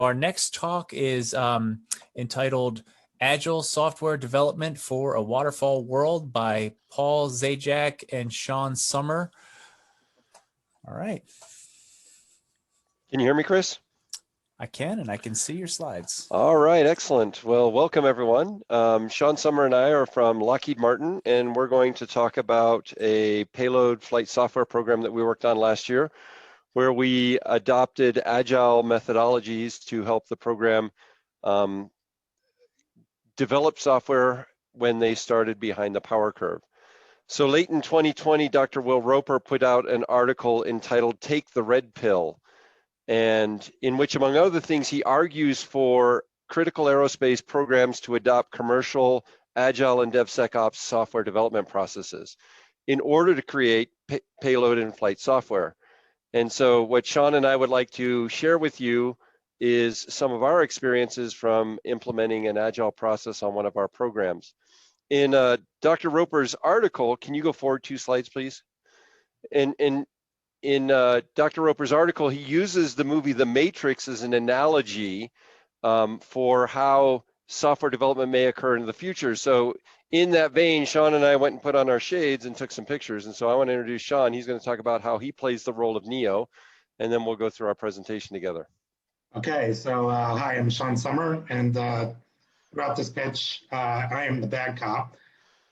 Our next talk is entitled Agile Software Development for a Waterfall World by Paul Zajac and Sean Sommer. All right. Can you hear me, Chris? I can, and I can see your slides. All right, excellent. Well, welcome everyone. Sean Sommer and I are from Lockheed Martin, and we're going to talk about a payload flight software program that we worked on last year, where we adopted agile methodologies to help the program develop software when they started behind the power curve. So late in 2020, Dr. Will Roper put out an article entitled Take the Red Pill, and in which, among other things, he argues for critical aerospace programs to adopt commercial, agile, and DevSecOps software development processes in order to create payload and flight software. And so what Sean and I would like to share with you is some of our experiences from implementing an agile process on one of our programs. In Dr. Roper's article, can you go forward 2 slides, please? In Dr. Roper's article, he uses the movie The Matrix as an analogy for how software development may occur in the future. So in that vein, Sean and I went and put on our shades and took some pictures. And so I want to introduce Sean. He's going to talk about how he plays the role of Neo, and then we'll go through our presentation together. Okay, so hi, I'm Sean Sommer, and throughout this pitch, I am the bad cop.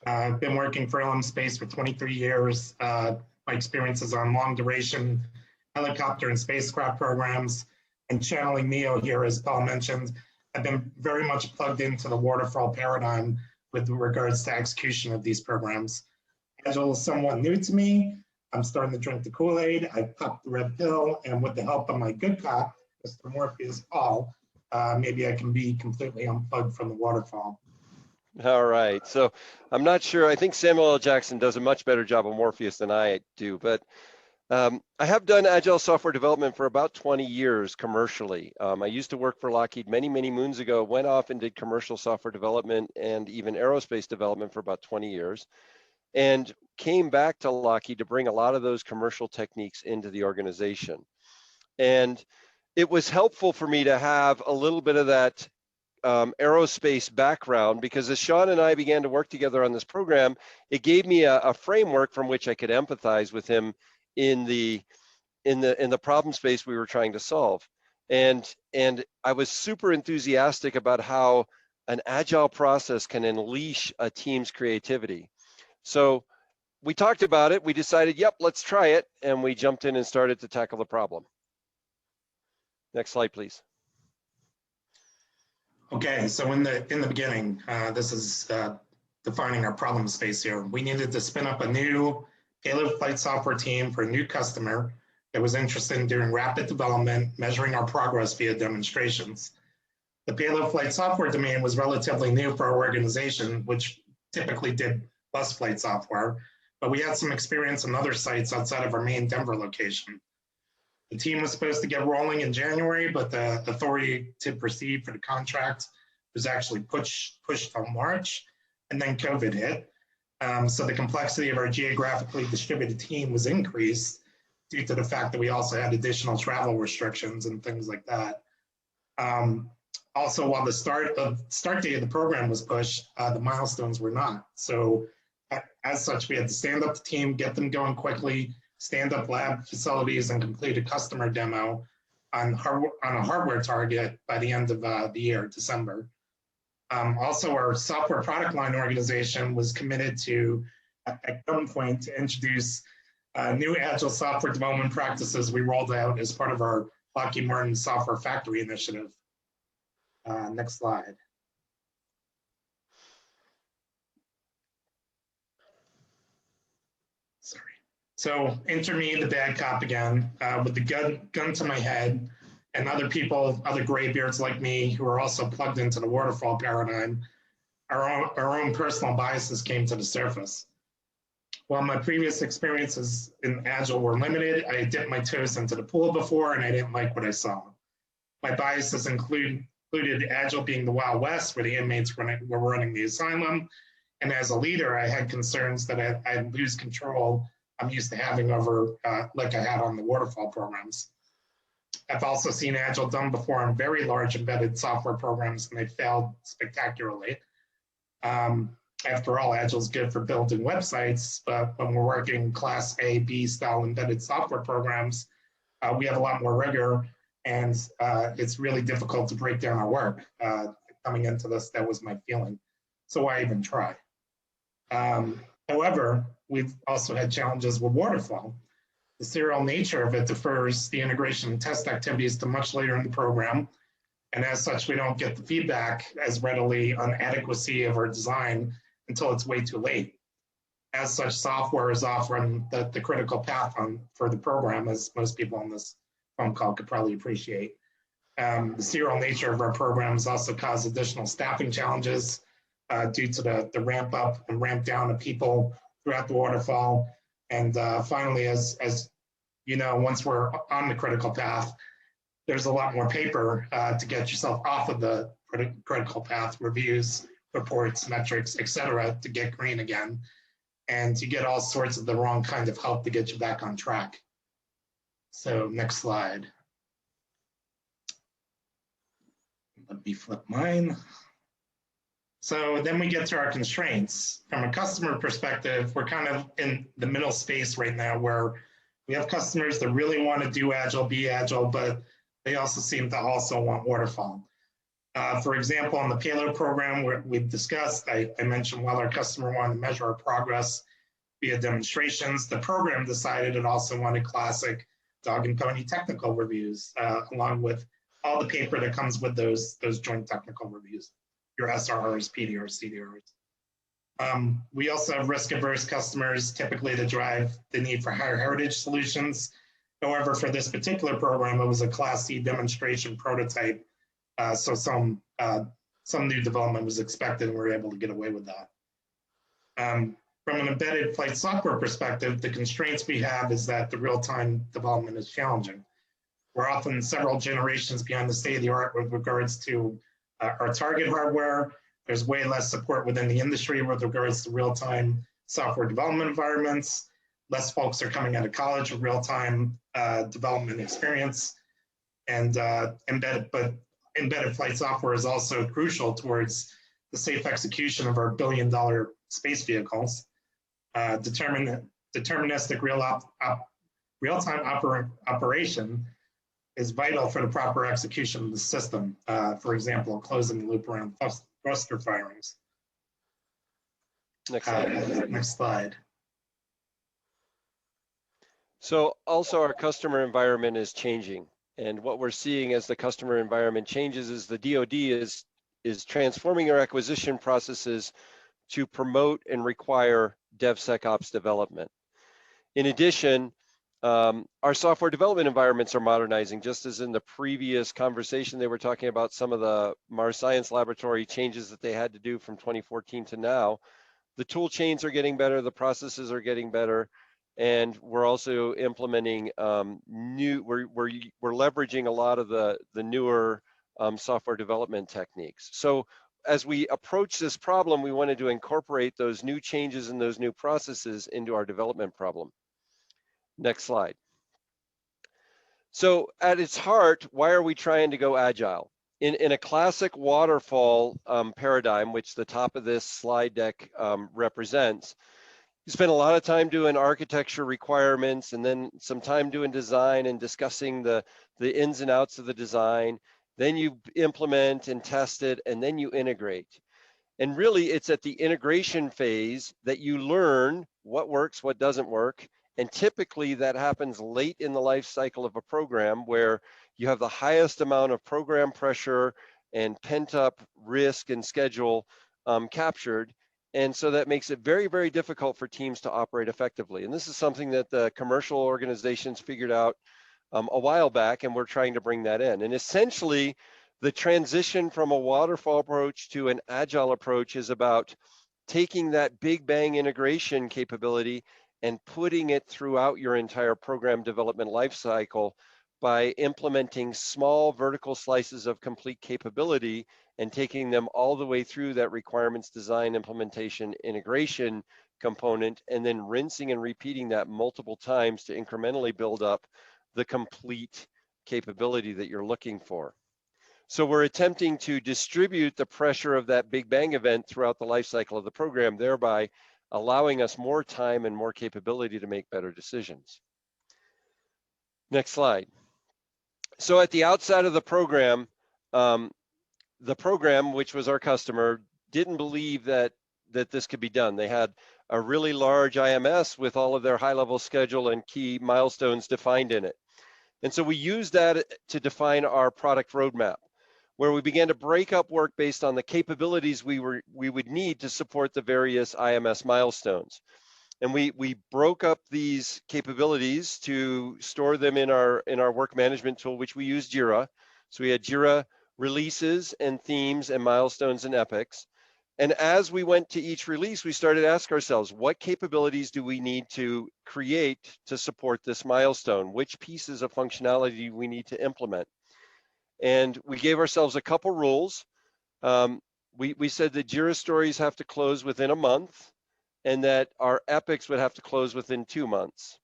I've been working for LM Space for 23 years. My experiences on long duration helicopter and spacecraft programs, and channeling Neo here, as Paul mentioned. I've been very much plugged into the waterfall paradigm with regards to execution of these programs. Agile is somewhat new to me. I'm starting to drink the Kool-Aid. I popped the red pill, and with the help of my good cop, Mr. Morpheus Paul, maybe I can be completely unplugged from the waterfall. All right, so I'm not sure. I think Samuel L. Jackson does a much better job of Morpheus than I do, but I have done agile software development for about 20 years commercially. I used to work for Lockheed many moons ago, went off and did commercial software development and even aerospace development for about 20 years, and came back to Lockheed to bring a lot of those commercial techniques into the organization. And it was helpful for me to have a little bit of that aerospace background, because as Sean and I began to work together on this program, it gave me a framework from which I could empathize with him in the problem space we were trying to solve. And I was super enthusiastic about how an agile process can unleash a team's creativity. So we talked about it, we decided, yep, let's try it, and we jumped in and started to tackle the problem. Next slide, please. Okay, so in the beginning, this is defining our problem space here. We needed to spin up a new payload flight software team for a new customer that was interested in doing rapid development, measuring our progress via demonstrations. The payload flight software domain was relatively new for our organization, which typically did bus flight software, but we had some experience in other sites outside of our main Denver location. The team was supposed to get rolling in January, but the authority to proceed for the contract was actually pushed till March, and then COVID hit. So the complexity of our geographically distributed team was increased due to the fact that we also had additional travel restrictions and things like that. Also, while the start date of the program was pushed, the milestones were not. So as such, we had to stand up the team, get them going quickly, stand up lab facilities, and complete a customer demo on a hardware target by the end of the year, December. Also, our software product line organization was committed to, at some point, to introduce new agile software development practices we rolled out as part of our Lockheed Martin Software Factory initiative. Next slide. Sorry. So enter me, the bad cop again, with the gun to my head, and other people, other graybeards like me, who are also plugged into the waterfall paradigm. Our own personal biases came to the surface. While my previous experiences in Agile were limited, I dipped my toes into the pool before, and I didn't like what I saw. My biases included Agile being the Wild West, where the inmates were running the asylum. And as a leader, I had concerns that I'd lose control I'm used to having over, like I had on the waterfall programs. I've also seen Agile done before on very large embedded software programs, and they failed spectacularly. After all, Agile is good for building websites, but when we're working Class A, B style embedded software programs, we have a lot more rigor, and it's really difficult to break down our work. Coming into this, that was my feeling. So why even try? However, we've also had challenges with Waterfall. The serial nature of it defers the integration and test activities to much later in the program. And as such, we don't get the feedback as readily on adequacy of our design until it's way too late. As such, software is often the critical path for the program, as most people on this phone call could probably appreciate. The serial nature of our programs also cause additional staffing challenges due to the ramp up and ramp down of people throughout the waterfall. And finally, as you know, once we're on the critical path, there's a lot more paper to get yourself off of the critical path, reviews, reports, metrics, et cetera, to get green again. And you get all sorts of the wrong kind of help to get you back on track. So next slide. Let me flip mine. So then we get to our constraints. From a customer perspective, we're kind of in the middle space right now where we have customers that really want to do Agile, be Agile, but they also seem to also want Waterfall. For example, on the payload program where we've discussed, I mentioned while our customer wanted to measure our progress via demonstrations, the program decided it also wanted classic dog and pony technical reviews, along with all the paper that comes with those joint technical reviews, your SRRs, PDRs, CDRs. We also have risk-averse customers, typically that drive the need for higher heritage solutions. However, for this particular program, it was a Class C demonstration prototype, so some new development was expected, and we were able to get away with that. From an embedded flight software perspective, the constraints we have is that the real-time development is challenging. We're often several generations behind the state of the art with regards to our target hardware. There's way less support within the industry with regards to real-time software development environments. Less folks are coming out of college with real-time development experience. And embedded flight software is also crucial towards the safe execution of our billion-dollar space vehicles. Deterministic real-time operation is vital for the proper execution of the system. For example, closing the loop around thruster firings. Next slide. Next slide. So also our customer environment is changing. And what we're seeing as the customer environment changes is the DoD is transforming our acquisition processes to promote and require DevSecOps development. In addition, our software development environments are modernizing. Just as in the previous conversation, they were talking about some of the Mars Science Laboratory changes that they had to do from 2014 to now. The tool chains are getting better, the processes are getting better, and we're also implementing we're leveraging a lot of the newer software development techniques. So as we approach this problem, we wanted to incorporate those new changes and those new processes into our development problem. Next slide. So at its heart, why are we trying to go agile? In a classic waterfall paradigm, which the top of this slide deck represents, you spend a lot of time doing architecture requirements and then some time doing design and discussing the ins and outs of the design. Then you implement and test it, and then you integrate. And really, it's at the integration phase that you learn what works, what doesn't work. And typically that happens late in the life cycle of a program where you have the highest amount of program pressure and pent up risk and schedule captured. And so that makes it very, very difficult for teams to operate effectively. And this is something that the commercial organizations figured out a while back, and we're trying to bring that in. And essentially, the transition from a waterfall approach to an agile approach is about taking that big bang integration capability and putting it throughout your entire program development lifecycle by implementing small vertical slices of complete capability and taking them all the way through that requirements design, implementation, integration component, and then rinsing and repeating that multiple times to incrementally build up the complete capability that you're looking for. So we're attempting to distribute the pressure of that Big Bang event throughout the life cycle of the program, thereby allowing us more time and more capability to make better decisions. Next slide. So at the outset of the program, which was our customer, didn't believe that this could be done. They had a really large IMS with all of their high-level schedule and key milestones defined in it. And so we used that to define our product roadmap, where we began to break up work based on the capabilities we would need to support the various IMS milestones. And we broke up these capabilities to store them in our work management tool, which we use Jira. So we had Jira releases and themes and milestones and epics. And as we went to each release, we started to ask ourselves, what capabilities do we need to create to support this milestone? Which pieces of functionality do we need to implement? And we gave ourselves a couple rules. We said that Jira stories have to close within a month, and that our epics would have to close within 2 months.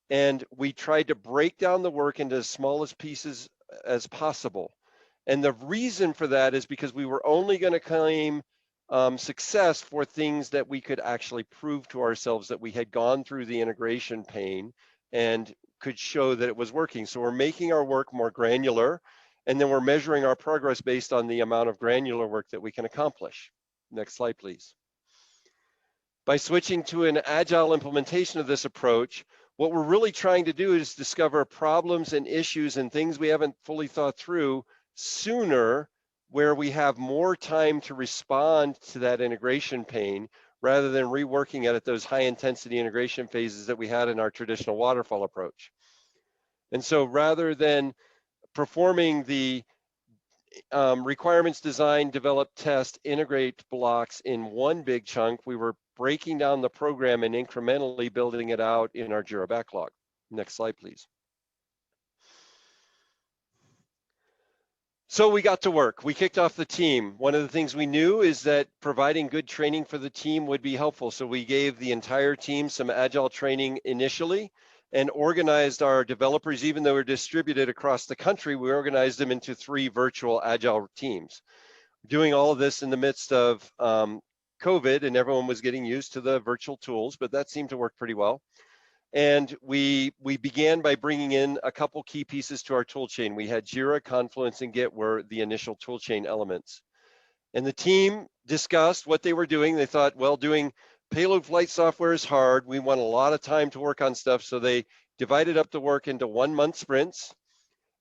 And we tried to break down the work into as smallest pieces as possible. And the reason for that is because we were only going to claim success for things that we could actually prove to ourselves that we had gone through the integration pain and could show that it was working. So we're making our work more granular, and then we're measuring our progress based on the amount of granular work that we can accomplish. Next slide, please. By switching to an agile implementation of this approach, what we're really trying to do is discover problems and issues and things we haven't fully thought through sooner, where we have more time to respond to that integration pain rather than reworking it at those high intensity integration phases that we had in our traditional waterfall approach. And so rather than performing the requirements design, develop, test, integrate blocks in one big chunk, we were breaking down the program and incrementally building it out in our Jira backlog. Next slide, please. So we got to work. We kicked off the team. One of the things we knew is that providing good training for the team would be helpful. So we gave the entire team some agile training initially and organized our developers. Even though we're distributed across the country, we organized them into 3 virtual agile teams. Doing all of this in the midst of COVID, and everyone was getting used to the virtual tools, but that seemed to work pretty well. And we began by bringing in a couple key pieces to our tool chain. We had Jira, Confluence, and Git were the initial tool chain elements. And the team discussed what they were doing. They thought, well, doing payload flight software is hard. We want a lot of time to work on stuff. So they divided up the work into 1-month sprints.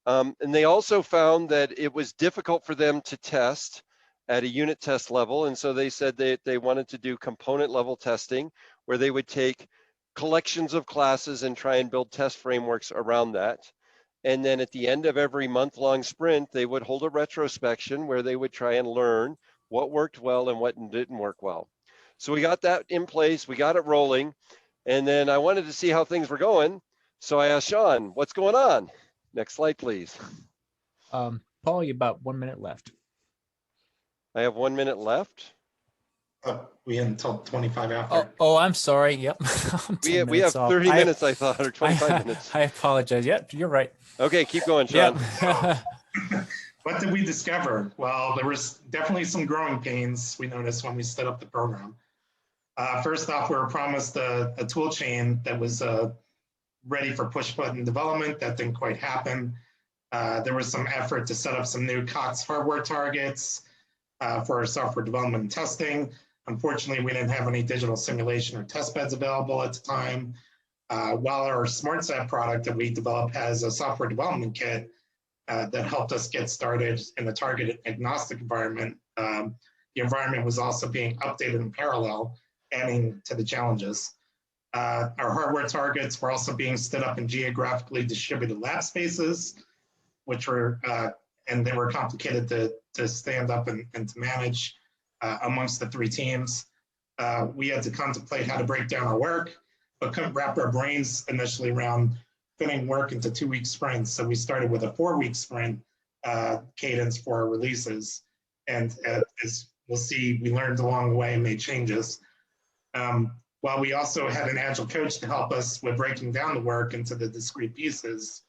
And they also found that it was difficult for them to test at a unit test level. And so they said they wanted to do component level testing, where they would take collections of classes and try and build test frameworks around that. And then at the end of every month-long sprint, they would hold a retrospection where they would try and learn what worked well and what didn't work well. So we got that in place, we got it rolling, and then I wanted to see how things were going. So I asked Sean, what's going on? Next slide, please. Paul, you about 1 minute left. I have 1 minute left. We had until 25 after. Oh, I'm sorry. Yep. We have 30 minutes, I thought, or 25 minutes. I apologize. Yep, you're right. Okay, keep going, Sean. Yep. What did we discover? Well, there was definitely some growing pains we noticed when we set up the program. First off, we were promised a tool chain that was ready for push button development. That didn't quite happen. There was some effort to set up some new COTS hardware targets for our software development and testing. Unfortunately, we didn't have any digital simulation or test beds available at the time. While our SmartSat product that we developed has a software development kit that helped us get started in the target agnostic environment, the environment was also being updated in parallel, adding to the challenges. Our hardware targets were also being stood up in geographically distributed lab spaces, which were, and they were complicated to stand up and to manage amongst the 3 teams. We had to contemplate how to break down our work, but couldn't wrap our brains initially around fitting work into 2-week sprints. So we started with a 4-week sprint cadence for our releases. And as we'll see, we learned along the way and made changes. While we also had an Agile coach to help us with breaking down the work into the discrete pieces,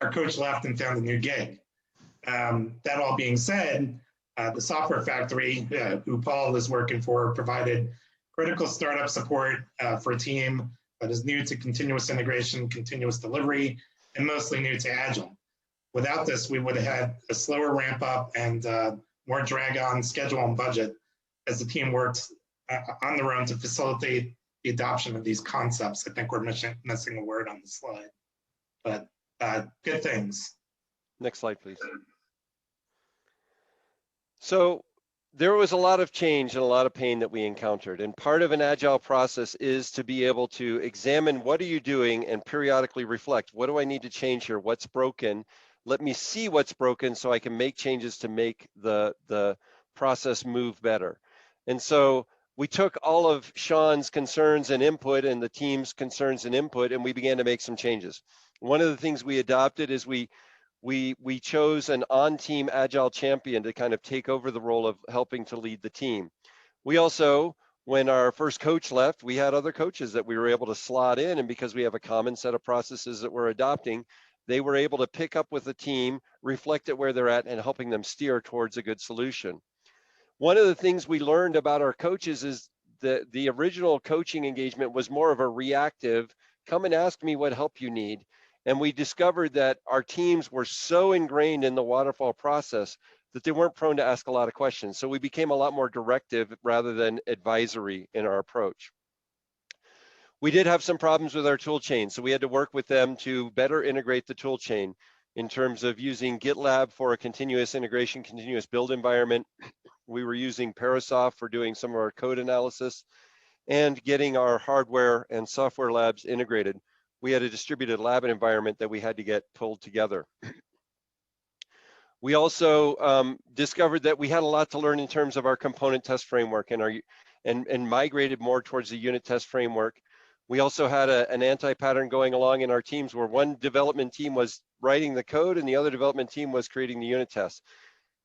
our coach left and found a new gig. That all being said, the software factory, who Paul is working for, provided critical startup support for a team that is new to continuous integration, continuous delivery, and mostly new to Agile. Without this, we would have had a slower ramp up and more drag on schedule and budget as the team worked on their own to facilitate the adoption of these concepts. I think we're missing a word on the slide, but good things. Next slide, please. So there was a lot of change and a lot of pain that we encountered. And part of an agile process is to be able to examine what are you doing and periodically reflect, what do I need to change here? What's broken? Let me see what's broken so I can make changes to make the process move better. And so we took all of Sean's concerns and input and the team's concerns and input, and we began to make some changes. One of the things we adopted is we chose an on-team agile champion to kind of take over the role of helping to lead the team. We also, when our first coach left, we had other coaches that we were able to slot in, and because we have a common set of processes that we're adopting, they were able to pick up with the team, reflect at where they're at, and helping them steer towards a good solution. One of the things we learned about our coaches is that the original coaching engagement was more of a reactive, come and ask me what help you need. And we discovered that our teams were so ingrained in the waterfall process that they weren't prone to ask a lot of questions. So we became a lot more directive rather than advisory in our approach. We did have some problems with our tool chain, so we had to work with them to better integrate the tool chain in terms of using GitLab for a continuous integration, continuous build environment. We were using Parasoft for doing some of our code analysis and getting our hardware and software labs integrated. We had a distributed lab environment that we had to get pulled together. We also discovered that we had a lot to learn in terms of our component test framework and migrated more towards the unit test framework. We also had an anti-pattern going along in our teams where one development team was writing the code and the other development team was creating the unit tests.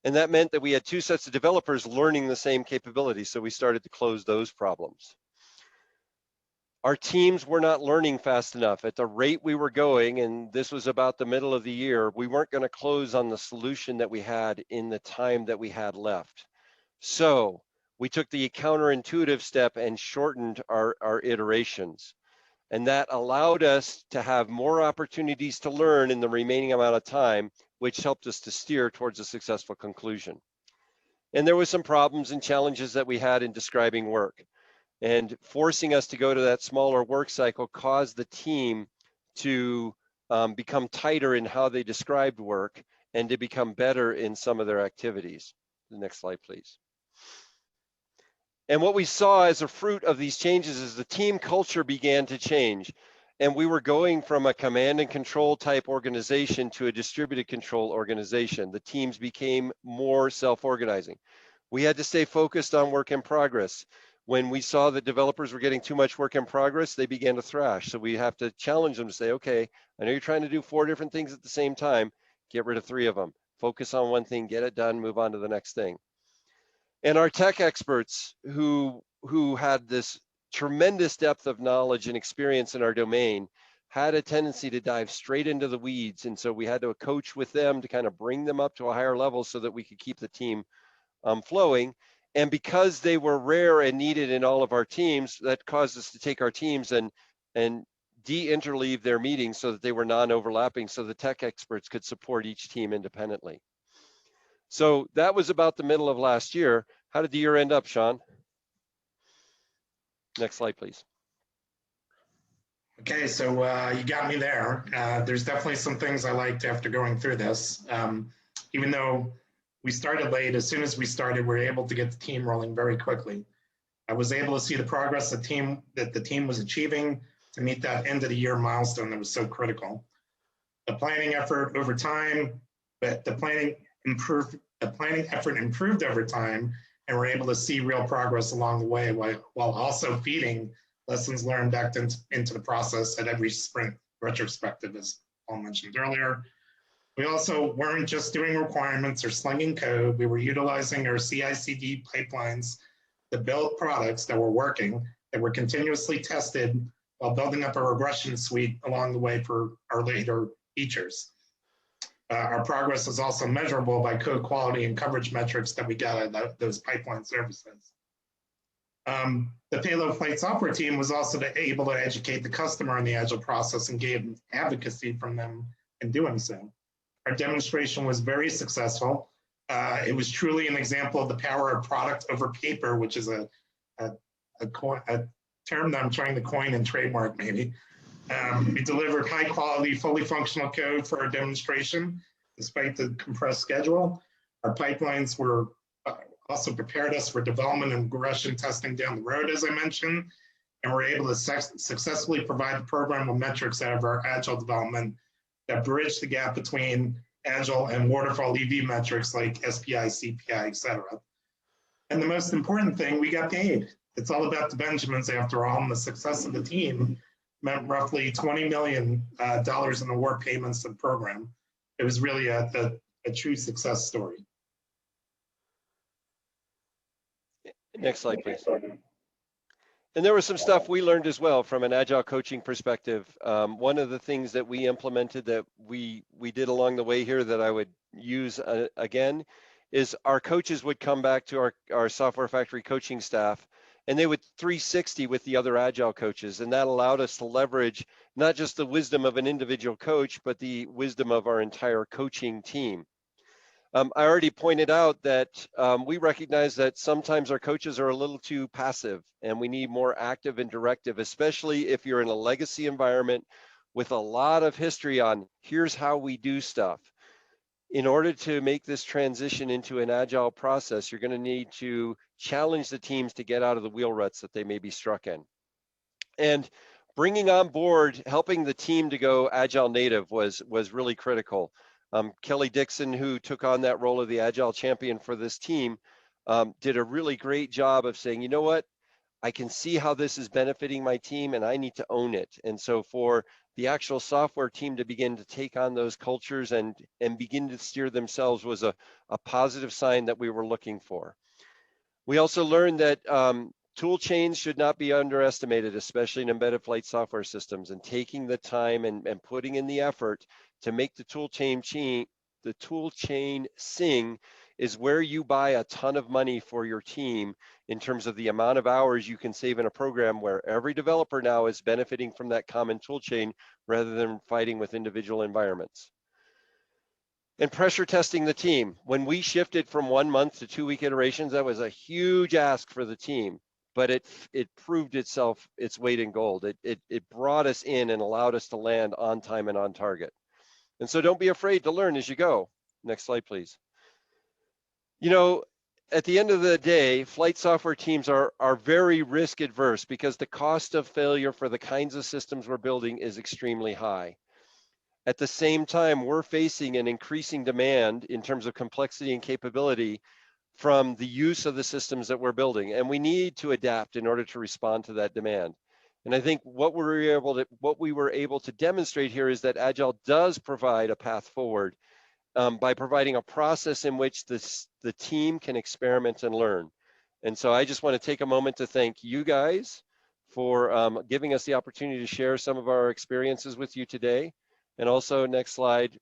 And that meant that we had two sets of developers learning the same capabilities, so we started to close those problems. Our teams were not learning fast enough. At the rate we were going, and this was about the middle of the year, we weren't going to close on the solution that we had in the time that we had left. So we took the counterintuitive step and shortened our iterations. And that allowed us to have more opportunities to learn in the remaining amount of time, which helped us to steer towards a successful conclusion. And there were some problems and challenges that we had in describing work. And forcing us to go to that smaller work cycle caused the team to become tighter in how they described work and to become better in some of their activities. The next slide, please. And what we saw as a fruit of these changes is the team culture began to change. And we were going from a command and control type organization to a distributed control organization. The teams became more self-organizing. We had to stay focused on work in progress. When we saw that developers were getting too much work in progress, they began to thrash. So we have to challenge them to say, okay, I know you're trying to do 4 different things at the same time, get rid of 3 of them. Focus on one thing, get it done, move on to the next thing. And our tech experts who had this tremendous depth of knowledge and experience in our domain had a tendency to dive straight into the weeds. And so we had to coach with them to kind of bring them up to a higher level so that we could keep the team flowing. And because they were rare and needed in all of our teams, that caused us to take our teams and de-interleave their meetings so that they were non-overlapping so the tech experts could support each team independently. So that was about the middle of last year. How did the year end up, Sean? Next slide, please. Okay, so you got me there. There's definitely some things I liked after going through this. Even though we started late, as soon as we started, we were able to get the team rolling very quickly. I was able to see the progress that the team was achieving to meet that end of the year milestone that was so critical. The planning effort over time, but the planning effort improved over time, and we're able to see real progress along the way while also feeding lessons learned back into the process at every sprint retrospective, as Paul mentioned earlier. We also weren't just doing requirements or slinging code. We were utilizing our CI/CD pipelines to build products that were working, that were continuously tested while building up a regression suite along the way for our later features. Our progress is also measurable by code quality and coverage metrics that we got out of those pipeline services. The payload flight software team was also able to educate the customer on the Agile process and gave advocacy from them in doing so. Our demonstration was very successful. It was truly an example of the power of product over paper, which is a term that I'm trying to coin and trademark maybe. We delivered high quality, fully functional code for our demonstration, despite the compressed schedule. Our pipelines were also prepared us for development and regression testing down the road, as I mentioned, and we're able to successfully provide the programmable metrics out of our Agile development that bridge the gap between Agile and Waterfall EV metrics like SPI, CPI, et cetera. And the most important thing, we got paid. It's all about the Benjamins after all, and the success of the team meant roughly $20 million in award payments to the program. It was really a true success story. Next slide, please. And there was some stuff we learned as well from an Agile coaching perspective. One of the things that we implemented that we did along the way here that I would use again is our coaches would come back to our software factory coaching staff, and they would 360 with the other Agile coaches. And that allowed us to leverage not just the wisdom of an individual coach, but the wisdom of our entire coaching team. I already pointed out that we recognize that sometimes our coaches are a little too passive, and we need more active and directive, especially if you're in a legacy environment with a lot of history on here's how we do stuff. In order to make this transition into an Agile process, you're going to need to challenge the teams to get out of the wheel ruts that they may be stuck in. And bringing on board, helping the team to go Agile native was really critical. Kelly Dixon, who took on that role of the Agile champion for this team, did a really great job of saying, you know what, I can see how this is benefiting my team and I need to own it. And so for the actual software team to begin to take on those cultures and begin to steer themselves was a positive sign that we were looking for. We also learned that tool chains should not be underestimated, especially in embedded flight software systems, and taking the time and putting in the effort to make the tool chain sing is where you buy a ton of money for your team in terms of the amount of hours you can save in a program where every developer now is benefiting from that common tool chain rather than fighting with individual environments. And pressure testing the team. When we shifted from 1 month to 2 week iterations, that was a huge ask for the team, but it proved itself its weight in gold. It brought us in and allowed us to land on time and on target. And so don't be afraid to learn as you go. Next slide, please. You know, at the end of the day, flight software teams are very risk adverse because the cost of failure for the kinds of systems we're building is extremely high. At the same time, we're facing an increasing demand in terms of complexity and capability from the use of the systems that we're building, and we need to adapt in order to respond to that demand. And I think what we were able to demonstrate here is that Agile does provide a path forward by providing a process in which the team can experiment and learn. And so I just want to take a moment to thank you guys for giving us the opportunity to share some of our experiences with you today. And also, next slide,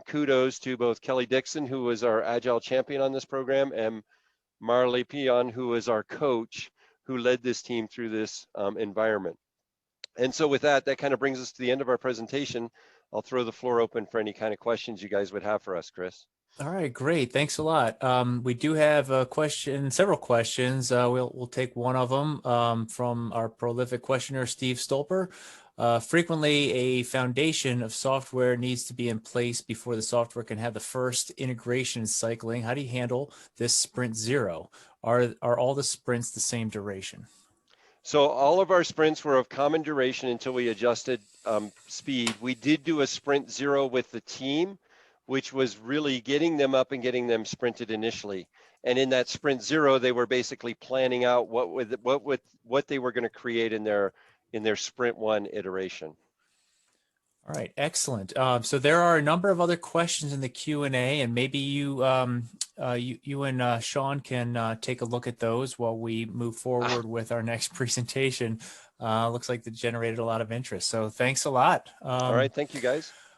kudos to both Kelly Dixon, who was our Agile champion on this program, and Marley Pion, who was our coach, who led this team through this environment. And so with that kind of brings us to the end of our presentation. I'll throw the floor open for any kind of questions you guys would have for us, Chris. All right, great. Thanks a lot. We do have several questions. We'll take one of them from our prolific questioner, Steve Stolper. Frequently, a foundation of software needs to be in place before the software can have the first integration cycling. How do you handle this sprint zero? Are all the sprints the same duration? So all of our sprints were of common duration until we adjusted speed. We did do a sprint zero with the team, which was really getting them up and getting them sprinted initially. And in that sprint zero, they were basically planning out what they were going to create in their sprint one iteration. All right, excellent. So there are a number of other questions in the Q&A, and maybe you and Sean can take a look at those while we move forward with our next presentation. Looks like that generated a lot of interest. So thanks a lot. All right, thank you guys.